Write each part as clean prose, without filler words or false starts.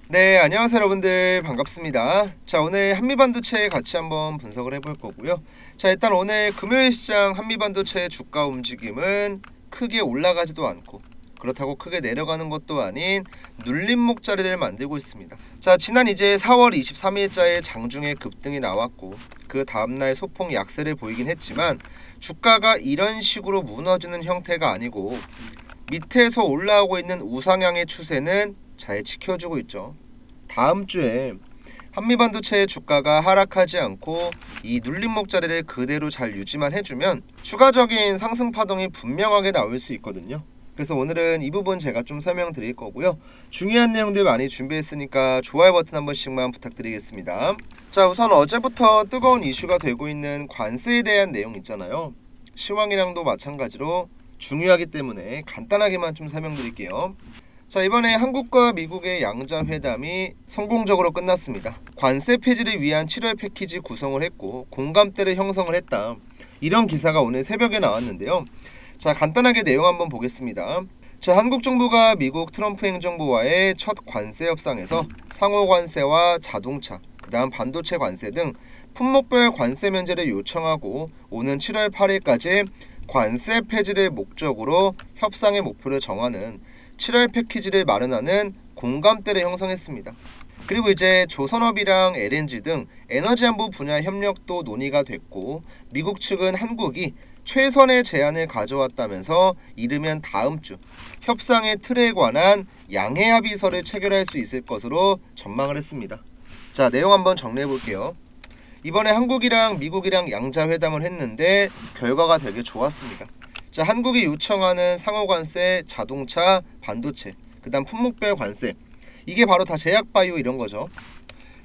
네, 안녕하세요 여러분들, 반갑습니다. 자, 오늘 한미반도체 같이 한번 분석을 해볼 거고요. 자, 일단 오늘 금요일 시장 한미반도체 주가 움직임은 크게 올라가지도 않고 그렇다고 크게 내려가는 것도 아닌 눌림목 자리를 만들고 있습니다. 자, 지난 이제 4월 23일자에 장중에 급등이 나왔고 그 다음날 소폭 약세를 보이긴 했지만 주가가 이런 식으로 무너지는 형태가 아니고 밑에서 올라오고 있는 우상향의 추세는 잘 지켜주고 있죠. 다음 주에 한미반도체의 주가가 하락하지 않고 이 눌림목 자리를 그대로 잘 유지만 해주면 추가적인 상승 파동이 분명하게 나올 수 있거든요. 그래서 오늘은 이 부분 제가 좀 설명드릴 거고요. 중요한 내용들 많이 준비했으니까 좋아요 버튼 한 번씩만 부탁드리겠습니다. 자, 우선 어제부터 뜨거운 이슈가 되고 있는 관세에 대한 내용 있잖아요. 시황이랑도 마찬가지로 중요하기 때문에 간단하게만 좀 설명드릴게요. 자, 이번에 한국과 미국의 양자회담이 성공적으로 끝났습니다. 관세 폐지를 위한 7월 패키지 구성을 했고 공감대를 형성을 했다, 이런 기사가 오늘 새벽에 나왔는데요. 자, 간단하게 내용 한번 보겠습니다. 자, 한국 정부가 미국 트럼프 행정부와의 첫 관세 협상에서 상호 관세와 자동차, 그 다음 반도체 관세 등 품목별 관세 면제를 요청하고 오는 7월 8일까지 관세 폐지를 목적으로 협상의 목표를 정하는 7월 패키지를 마련하는 공감대를 형성했습니다. 그리고 이제 조선업이랑 LNG 등 에너지 안보 분야 협력도 논의가 됐고 미국 측은 한국이 최선의 제안을 가져왔다면서 이르면 다음 주 협상의 틀에 관한 양해 합의서를 체결할 수 있을 것으로 전망을 했습니다. 자, 내용 한번 정리해 볼게요. 이번에 한국이랑 미국이랑 양자회담을 했는데 결과가 되게 좋았습니다. 자, 한국이 요청하는 상호관세, 자동차, 반도체, 그 다음 품목별 관세, 이게 바로 다 제약바이오 이런 거죠.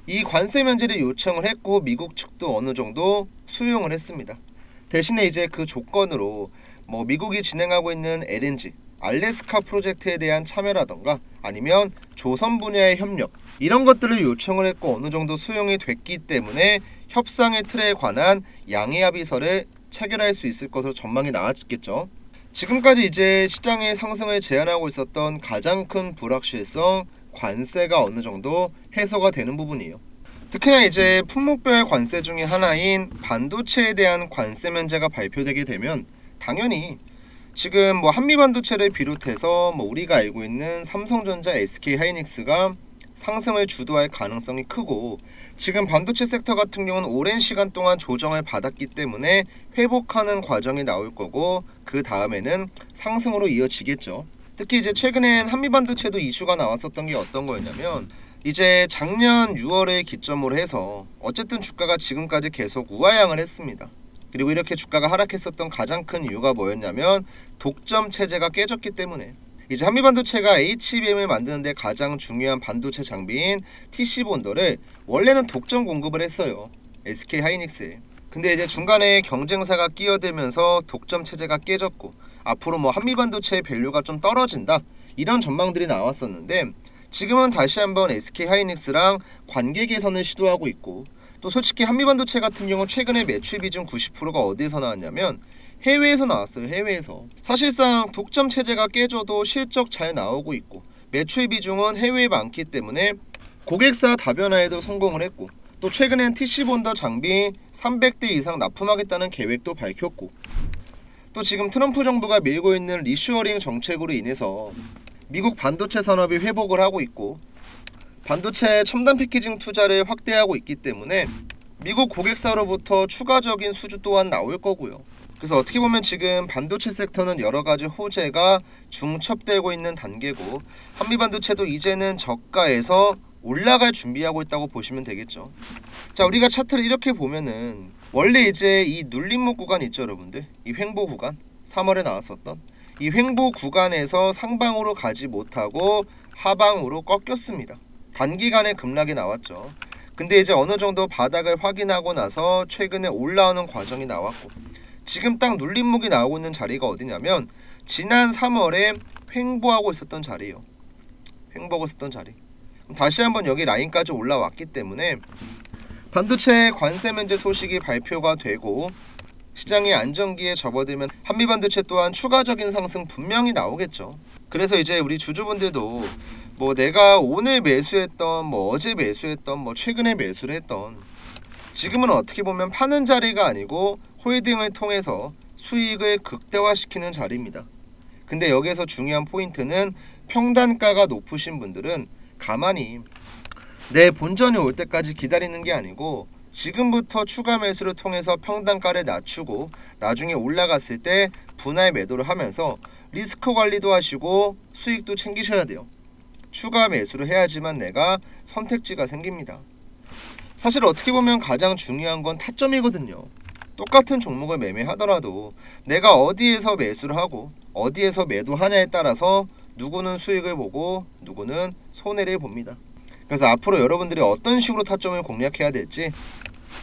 이 관세 면제를 요청을 했고 미국 측도 어느 정도 수용을 했습니다. 대신에 이제 그 조건으로 미국이 진행하고 있는 LNG, 알래스카 프로젝트에 대한 참여라던가 아니면 조선 분야의 협력, 이런 것들을 요청을 했고 어느 정도 수용이 됐기 때문에 협상의 틀에 관한 양해 합의서를 체결할 수 있을 것으로 전망이 나왔겠죠. 지금까지 이제 시장의 상승을 제한하고 있었던 가장 큰 불확실성, 관세가 어느 정도 해소가 되는 부분이에요. 특히나 이제 품목별 관세 중에 하나인 반도체에 대한 관세 면제가 발표되게 되면 당연히 지금 한미반도체를 비롯해서 우리가 알고 있는 삼성전자, SK하이닉스가 상승을 주도할 가능성이 크고 지금 반도체 섹터 같은 경우는 오랜 시간 동안 조정을 받았기 때문에 회복하는 과정이 나올 거고 그 다음에는 상승으로 이어지겠죠. 특히 이제 최근엔 한미반도체도 이슈가 나왔었던 게 어떤 거였냐면 이제 작년 6월에 기점으로 해서 어쨌든 주가가 지금까지 계속 우하향을 했습니다. 그리고 이렇게 주가가 하락했었던 가장 큰 이유가 뭐였냐면 독점 체제가 깨졌기 때문에 이제 한미반도체가 HBM을 만드는데 가장 중요한 반도체 장비인 TC본더를 원래는 독점 공급을 했어요, SK하이닉스에. 근데 이제 중간에 경쟁사가 끼어들면서 독점 체제가 깨졌고 앞으로 한미반도체의 밸류가 좀 떨어진다, 이런 전망들이 나왔었는데 지금은 다시 한번 SK하이닉스랑 관계 개선을 시도하고 있고 또 솔직히 한미반도체 같은 경우 최근에 매출 비중 90%가 어디에서 나왔냐면 해외에서 나왔어요. 해외에서. 사실상 독점 체제가 깨져도 실적 잘 나오고 있고 매출 비중은 해외에 많기 때문에 고객사 다변화에도 성공을 했고 또 최근엔 TC본더 장비 300대 이상 납품하겠다는 계획도 밝혔고 또 지금 트럼프 정부가 밀고 있는 리쇼어링 정책으로 인해서 미국 반도체 산업이 회복을 하고 있고 반도체 첨단 패키징 투자를 확대하고 있기 때문에 미국 고객사로부터 추가적인 수주 또한 나올 거고요. 그래서 어떻게 보면 지금 반도체 섹터는 여러가지 호재가 중첩되고 있는 단계고 한미반도체도 이제는 저가에서 올라갈 준비하고 있다고 보시면 되겠죠. 자, 우리가 차트를 이렇게 보면은 원래 이제 이 눌림목 구간 있죠 여러분들, 이 횡보 구간, 3월에 나왔었던 이 횡보 구간에서 상방으로 가지 못하고 하방으로 꺾였습니다. 단기간에 급락이 나왔죠. 근데 이제 어느 정도 바닥을 확인하고 나서 최근에 올라오는 과정이 나왔고 지금 딱 눌림목이 나오고 있는 자리가 어디냐면 지난 3월에 횡보하고 있었던 자리예요. 횡보하고 있었던 자리. 다시 한번 여기 라인까지 올라왔기 때문에 반도체 관세 면제 소식이 발표가 되고 시장이 안정기에 접어들면 한미반도체 또한 추가적인 상승 분명히 나오겠죠. 그래서 이제 우리 주주분들도 뭐 내가 오늘 매수했던 뭐 어제 매수했던 뭐 최근에 매수를 했던 지금은 어떻게 보면 파는 자리가 아니고 홀딩을 통해서 수익을 극대화시키는 자리입니다. 근데 여기서 중요한 포인트는 평단가가 높으신 분들은 가만히 내 본전이 올 때까지 기다리는 게 아니고 지금부터 추가 매수를 통해서 평단가를 낮추고 나중에 올라갔을 때 분할 매도를 하면서 리스크 관리도 하시고 수익도 챙기셔야 돼요. 추가 매수를 해야지만 내가 선택지가 생깁니다. 사실 어떻게 보면 가장 중요한 건 타점이거든요. 똑같은 종목을 매매하더라도 내가 어디에서 매수를 하고 어디에서 매도하냐에 따라서 누구는 수익을 보고 누구는 손해를 봅니다. 그래서 앞으로 여러분들이 어떤 식으로 타점을 공략해야 될지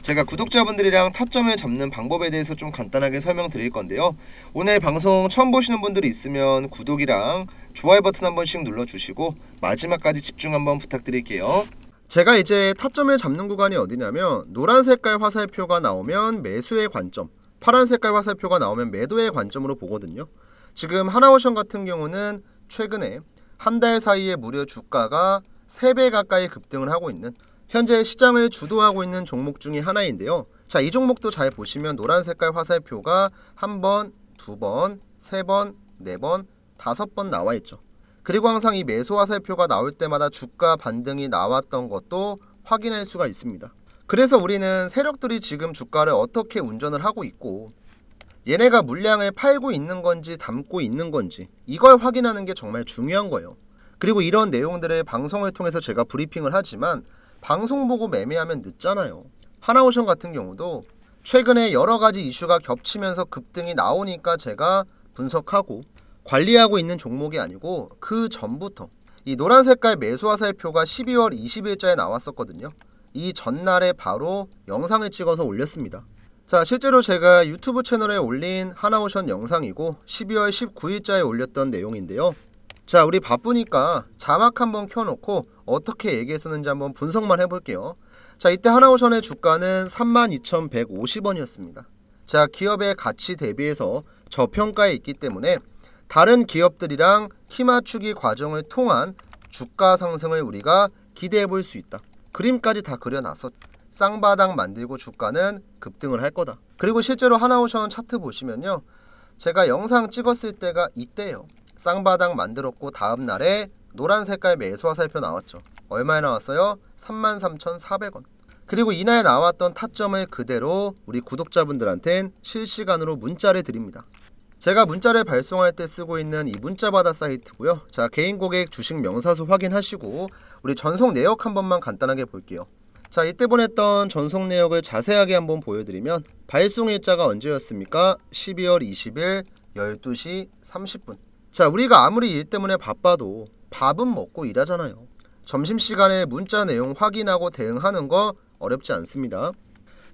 제가 구독자분들이랑 타점을 잡는 방법에 대해서 좀 간단하게 설명드릴 건데요. 오늘 방송 처음 보시는 분들이 있으면 구독이랑 좋아요 버튼 한 번씩 눌러주시고 마지막까지 집중 한번 부탁드릴게요. 제가 이제 타점을 잡는 구간이 어디냐면 노란 색깔 화살표가 나오면 매수의 관점, 파란 색깔 화살표가 나오면 매도의 관점으로 보거든요. 지금 하나오션 같은 경우는 최근에 한 달 사이에 무려 주가가 3배 가까이 급등을 하고 있는 현재 시장을 주도하고 있는 종목 중에 하나인데요. 자, 이 종목도 잘 보시면 노란 색깔 화살표가 1번, 2번, 3번, 4번, 5번 나와 있죠. 그리고 항상 이 매수 화살표가 나올 때마다 주가 반등이 나왔던 것도 확인할 수가 있습니다. 그래서 우리는 세력들이 지금 주가를 어떻게 운전을 하고 있고 얘네가 물량을 팔고 있는 건지 담고 있는 건지 이걸 확인하는 게 정말 중요한 거예요. 그리고 이런 내용들을 방송을 통해서 제가 브리핑을 하지만 방송 보고 매매하면 늦잖아요. 하나오션 같은 경우도 최근에 여러가지 이슈가 겹치면서 급등이 나오니까 제가 분석하고 관리하고 있는 종목이 아니고 그 전부터 이 노란 색깔 매수 화살표가 12월 20일자에 나왔었거든요. 이 전날에 바로 영상을 찍어서 올렸습니다. 자, 실제로 제가 유튜브 채널에 올린 하나오션 영상이고 12월 19일자에 올렸던 내용인데요. 자, 우리 바쁘니까 자막 한번 켜놓고 어떻게 얘기했었는지 한번 분석만 해볼게요. 자, 이때 하나오션의 주가는 32,150원이었습니다. 자, 기업의 가치 대비해서 저평가에 있기 때문에 다른 기업들이랑 키 맞추기 과정을 통한 주가 상승을 우리가 기대해 볼 수 있다. 그림까지 다 그려놔서 쌍바닥 만들고 주가는 급등을 할 거다. 그리고 실제로 하나오션 차트 보시면요, 제가 영상 찍었을 때가 이때예요. 쌍바닥 만들었고 다음날에 노란 색깔 매수 화살표 나왔죠. 얼마에 나왔어요? 33,400원. 그리고 이날 나왔던 타점을 그대로 우리 구독자분들한텐 실시간으로 문자를 드립니다. 제가 문자를 발송할 때 쓰고 있는 이 문자받아 사이트고요. 자, 개인 고객 주식 명사수 확인하시고 우리 전송 내역 한 번만 간단하게 볼게요. 자, 이때 보냈던 전송 내역을 자세하게 한번 보여드리면 발송 일자가 언제였습니까? 12월 20일 12시 30분. 자, 우리가 아무리 일 때문에 바빠도 밥은 먹고 일하잖아요. 점심시간에 문자 내용 확인하고 대응하는 거 어렵지 않습니다.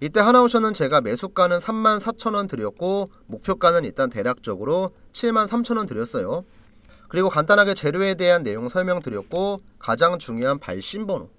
이때 하나오션은 제가 매수가는 34,000원 드렸고 목표가는 일단 대략적으로 73,000원 드렸어요. 그리고 간단하게 재료에 대한 내용 설명드렸고 가장 중요한 발신번호,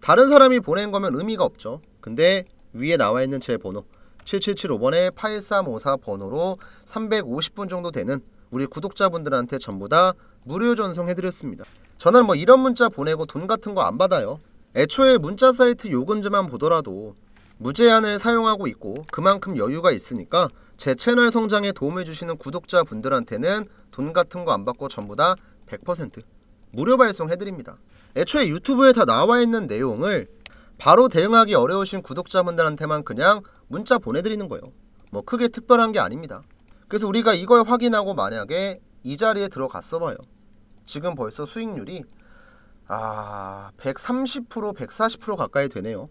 다른 사람이 보낸 거면 의미가 없죠. 근데 위에 나와 있는 제 번호 7775번에 8354 번호로 350분 정도 되는 우리 구독자분들한테 전부 다 무료 전송해드렸습니다. 저는 뭐 이런 문자 보내고 돈 같은 거 안 받아요. 애초에 문자 사이트 요금제만 보더라도 무제한을 사용하고 있고 그만큼 여유가 있으니까 제 채널 성장에 도움을 주시는 구독자분들한테는 돈 같은 거 안 받고 전부 다 100% 무료 발송해드립니다. 애초에 유튜브에 다 나와 있는 내용을 바로 대응하기 어려우신 구독자분들한테만 그냥 문자 보내드리는 거예요. 뭐 크게 특별한 게 아닙니다. 그래서 우리가 이걸 확인하고 만약에 이 자리에 들어갔어 봐요. 지금 벌써 수익률이 130%, 140% 가까이 되네요.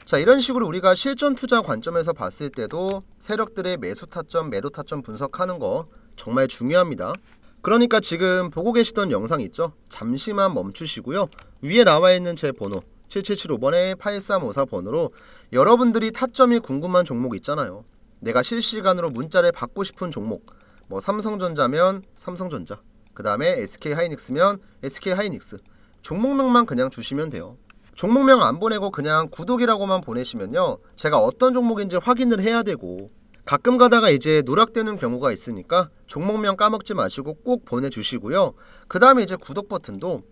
자, 이런 식으로 우리가 실전 투자 관점에서 봤을 때도 세력들의 매수 타점, 매도 타점 분석하는 거 정말 중요합니다. 그러니까 지금 보고 계시던 영상 있죠? 잠시만 멈추시고요. 위에 나와 있는 제 번호 7775번에 8354 번호로 여러분들이 타점이 궁금한 종목 있잖아요. 내가 실시간으로 문자를 받고 싶은 종목, 뭐 삼성전자면 삼성전자, 그 다음에 SK하이닉스면 SK하이닉스, 종목명만 그냥 주시면 돼요. 종목명 안 보내고 그냥 구독이라고만 보내시면요, 제가 어떤 종목인지 확인을 해야 되고 가끔 가다가 이제 누락되는 경우가 있으니까 종목명 까먹지 마시고 꼭 보내주시고요. 그 다음에 이제 구독 버튼도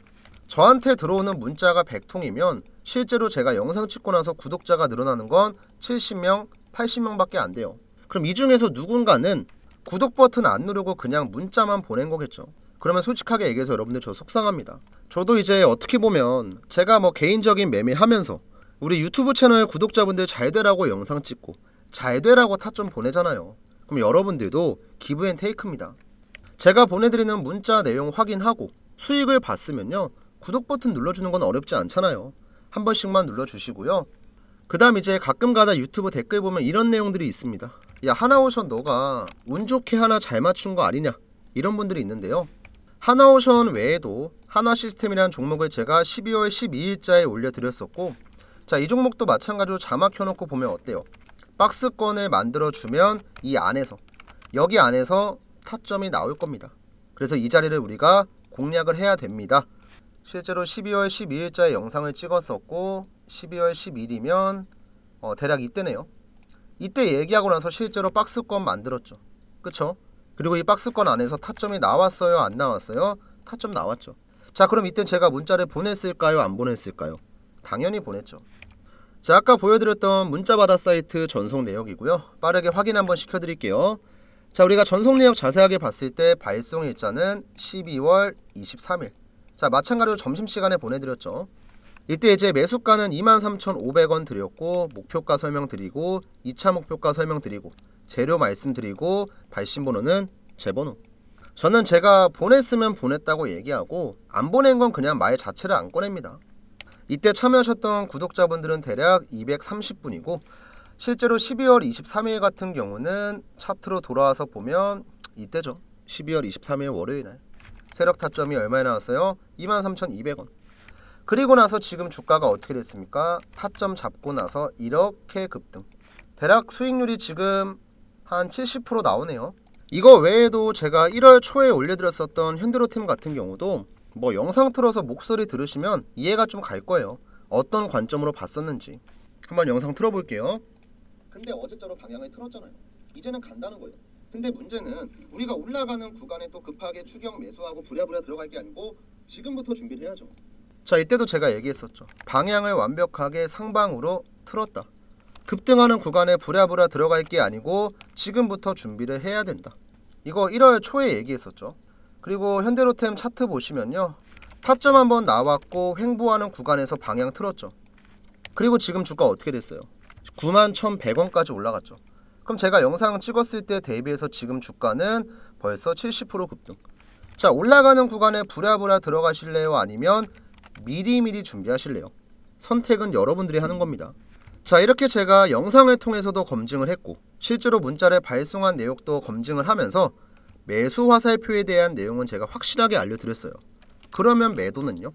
저한테 들어오는 문자가 100통이면 실제로 제가 영상 찍고 나서 구독자가 늘어나는 건 70명, 80명밖에 안 돼요. 그럼 이 중에서 누군가는 구독 버튼 안 누르고 그냥 문자만 보낸 거겠죠. 그러면 솔직하게 얘기해서 여러분들 저 속상합니다. 저도 이제 어떻게 보면 제가 뭐 개인적인 매매하면서 우리 유튜브 채널 구독자분들 잘 되라고 영상 찍고 잘 되라고 타점 보내잖아요. 그럼 여러분들도 기브 앤 테이크입니다. 제가 보내드리는 문자 내용 확인하고 수익을 봤으면요, 구독 버튼 눌러주는 건 어렵지 않잖아요. 한 번씩만 눌러주시고요. 그 다음 이제 가끔가다 유튜브 댓글 보면 이런 내용들이 있습니다. 야, 하나오션 너가 운 좋게 하나 잘 맞춘 거 아니냐, 이런 분들이 있는데요. 하나오션 외에도 하나시스템이라는 종목을 제가 12월 12일자에 올려드렸었고, 자, 이 종목도 마찬가지로 자막 켜놓고 보면 어때요? 박스권을 만들어주면 이 안에서, 여기 안에서 타점이 나올 겁니다. 그래서 이 자리를 우리가 공략을 해야 됩니다. 실제로 12월 12일자에 영상을 찍었었고 12월 10일이면 대략 이때네요. 이때 얘기하고 나서 실제로 박스권 만들었죠. 그쵸? 그리고 이 박스권 안에서 타점이 나왔어요, 안 나왔어요? 타점 나왔죠. 자, 그럼 이때 제가 문자를 보냈을까요, 안 보냈을까요? 당연히 보냈죠. 자, 아까 보여드렸던 문자바다 사이트 전송 내역이고요. 빠르게 확인 한번 시켜드릴게요. 자, 우리가 전송 내역 자세하게 봤을 때 발송 일자는 12월 23일. 자, 마찬가지로 점심시간에 보내드렸죠. 이때 이제 매수가는 23,500원 드렸고, 목표가 설명드리고, 2차 목표가 설명드리고, 재료 말씀드리고, 발신번호는 제 번호. 저는 제가 보냈으면 보냈다고 얘기하고 안 보낸 건 그냥 말 자체를 안 꺼냅니다. 이때 참여하셨던 구독자분들은 대략 230분이고, 실제로 12월 23일 같은 경우는 차트로 돌아와서 보면 이때죠. 12월 23일 월요일날 세력 타점이 얼마에 나왔어요? 23,200원. 그리고 나서 지금 주가가 어떻게 됐습니까? 타점 잡고 나서 이렇게 급등. 대략 수익률이 지금 한 70% 나오네요. 이거 외에도 제가 1월 초에 올려드렸었던 현대로템 같은 경우도 뭐 영상 틀어서 목소리 들으시면 이해가 좀 갈 거예요. 어떤 관점으로 봤었는지. 한번 영상 틀어볼게요. 근데 어제처럼 방향을 틀었잖아요. 이제는 간다는 거예요. 근데 문제는 우리가 올라가는 구간에 또 급하게 추격 매수하고 부랴부랴 들어갈 게 아니고 지금부터 준비를 해야죠. 자, 이때도 제가 얘기했었죠. 방향을 완벽하게 상방으로 틀었다. 급등하는 구간에 부랴부랴 들어갈 게 아니고 지금부터 준비를 해야 된다. 이거 1월 초에 얘기했었죠. 그리고 현대로템 차트 보시면요, 타점 한번 나왔고 횡보하는 구간에서 방향 틀었죠. 그리고 지금 주가 어떻게 됐어요? 91,100원까지 올라갔죠. 그럼 제가 영상 찍었을 때 대비해서 지금 주가는 벌써 70% 급등. 자, 올라가는 구간에 부랴부랴 들어가실래요? 아니면 미리미리 준비하실래요? 선택은 여러분들이 하는 겁니다. 자, 이렇게 제가 영상을 통해서도 검증을 했고 실제로 문자를 발송한 내역도 검증을 하면서 매수 화살표에 대한 내용은 제가 확실하게 알려드렸어요. 그러면 매도는요?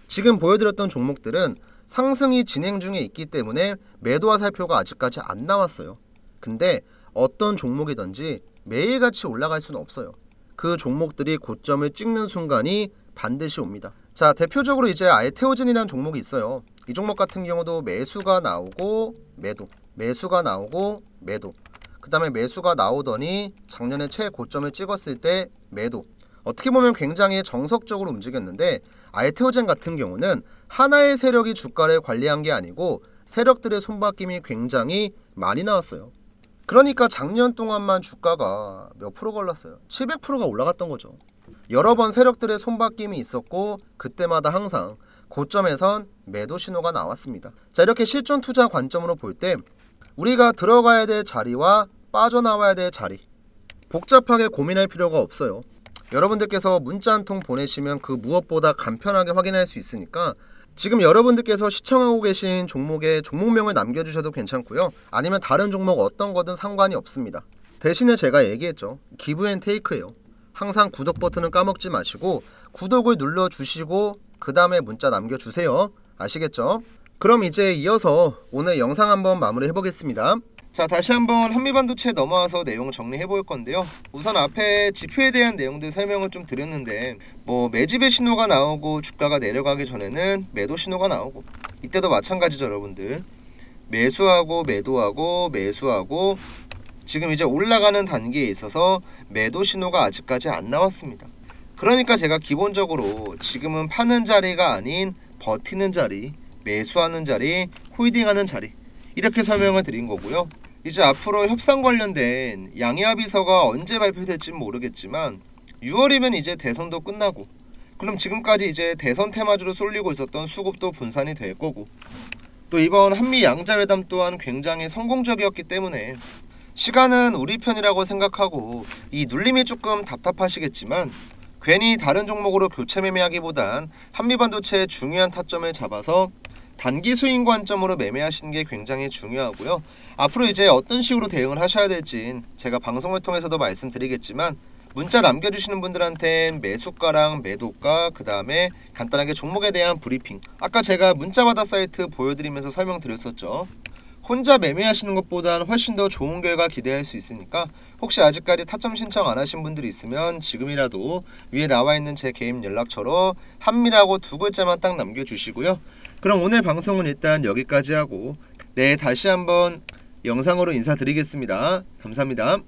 지금 보여드렸던 종목들은 상승이 진행 중에 있기 때문에 매도 화살표가 아직까지 안 나왔어요. 근데 어떤 종목이든지 매일같이 올라갈 수는 없어요. 그 종목들이 고점을 찍는 순간이 반드시 옵니다. 자, 대표적으로 이제 알테오젠이라는 종목이 있어요. 이 종목 같은 경우도 매수가 나오고 매도, 매수가 나오고 매도, 그 다음에 매수가 나오더니 작년에 최고점을 찍었을 때 매도. 어떻게 보면 굉장히 정석적으로 움직였는데 알테오젠 같은 경우는 하나의 세력이 주가를 관리한 게 아니고 세력들의 손바뀜이 굉장히 많이 나왔어요. 그러니까 작년 동안만 주가가 몇 프로 걸렸어요? 700%가 올라갔던 거죠. 여러 번 세력들의 손바뀜이 있었고 그때마다 항상 고점에선 매도 신호가 나왔습니다. 자, 이렇게 실전 투자 관점으로 볼 때 우리가 들어가야 될 자리와 빠져나와야 될 자리 복잡하게 고민할 필요가 없어요. 여러분들께서 문자 한 통 보내시면 그 무엇보다 간편하게 확인할 수 있으니까 지금 여러분들께서 시청하고 계신 종목의 종목명을 남겨주셔도 괜찮고요. 아니면 다른 종목 어떤 거든 상관이 없습니다. 대신에 제가 얘기했죠. 기브 앤 테이크예요. 항상 구독 버튼은 까먹지 마시고 구독을 눌러주시고 그 다음에 문자 남겨주세요. 아시겠죠? 그럼 이제 이어서 오늘 영상 한번 마무리 해보겠습니다. 자, 다시 한번 한미반도체 넘어와서 내용 정리해 볼 건데요. 우선 앞에 지표에 대한 내용들 설명을 좀 드렸는데 뭐 매집의 신호가 나오고 주가가 내려가기 전에는 매도 신호가 나오고 이때도 마찬가지죠. 여러분들 매수하고 매도하고 매수하고 지금 이제 올라가는 단계에 있어서 매도 신호가 아직까지 안 나왔습니다. 그러니까 제가 기본적으로 지금은 파는 자리가 아닌 버티는 자리, 매수하는 자리, 홀딩하는 자리 이렇게 설명을 드린 거고요. 이제 앞으로 협상 관련된 양해합의서가 언제 발표될지는 모르겠지만 6월이면 이제 대선도 끝나고, 그럼 지금까지 이제 대선 테마주로 쏠리고 있었던 수급도 분산이 될 거고, 또 이번 한미 양자회담 또한 굉장히 성공적이었기 때문에 시간은 우리 편이라고 생각하고, 이 눌림이 조금 답답하시겠지만 괜히 다른 종목으로 교체 매매하기보단 한미반도체의 중요한 타점을 잡아서 단기 수익 관점으로 매매하시는 게 굉장히 중요하고요. 앞으로 이제 어떤 식으로 대응을 하셔야 될진 제가 방송을 통해서도 말씀드리겠지만, 문자 남겨주시는 분들한텐 매수가랑 매도가, 그 다음에 간단하게 종목에 대한 브리핑, 아까 제가 문자바다 사이트 보여드리면서 설명드렸었죠. 혼자 매매하시는 것보단 훨씬 더 좋은 결과 기대할 수 있으니까 혹시 아직까지 타점 신청 안 하신 분들이 있으면 지금이라도 위에 나와 있는 제 개인 연락처로 한미라고 2글자만 딱 남겨주시고요. 그럼 오늘 방송은 일단 여기까지 하고 내일 다시 한번 영상으로 인사드리겠습니다. 감사합니다.